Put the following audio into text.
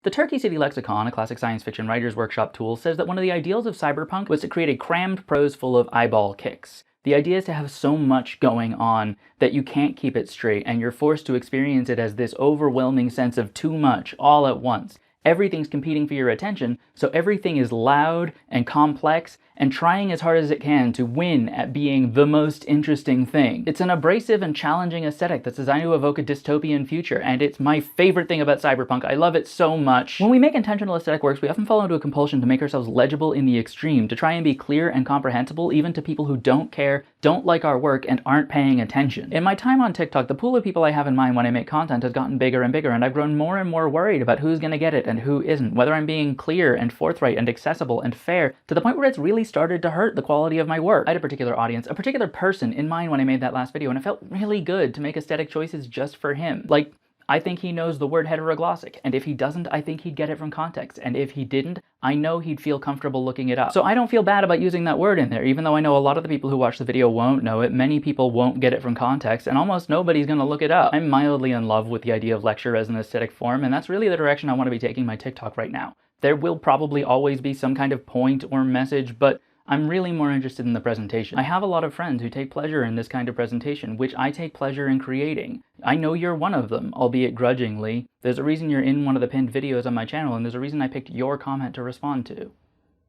The Turkey City Lexicon, a classic science fiction writer's workshop tool, says that one of the ideals of cyberpunk was to create a crammed prose full of eyeball kicks. The idea is to have so much going on that you can't keep it straight, and you're forced to experience it as this overwhelming sense of too much all at once. Everything's competing for your attention, so everything is loud and complex and trying as hard as it can to win at being the most interesting thing. It's an abrasive and challenging aesthetic that's designed to evoke a dystopian future, and it's my favorite thing about cyberpunk. I love it so much. When we make intentional aesthetic works, we often fall into a compulsion to make ourselves legible in the extreme, to try and be clear and comprehensible even to people who don't care, don't like our work, and aren't paying attention. In my time on TikTok, the pool of people I have in mind when I make content has gotten bigger and bigger, and I've grown more and more worried about who's gonna get it and who isn't, whether I'm being clear and forthright and accessible and fair, to the point where it's really started to hurt the quality of my work. I had a particular audience, a particular person in mind when I made that last video, and it felt really good to make aesthetic choices just for him. Like, I think he knows the word heteroglossic, and if he doesn't, I think he'd get it from context, and if he didn't, I know he'd feel comfortable looking it up. So I don't feel bad about using that word in there, even though I know a lot of the people who watch the video won't know it, many people won't get it from context, and almost nobody's gonna look it up. I'm mildly in love with the idea of lecture as an aesthetic form, and that's really the direction I want to be taking my TikTok right now. There will probably always be some kind of point or message, but I'm really more interested in the presentation. I have a lot of friends who take pleasure in this kind of presentation, which I take pleasure in creating. I know you're one of them, albeit grudgingly. There's a reason you're in one of the pinned videos on my channel, and there's a reason I picked your comment to respond to.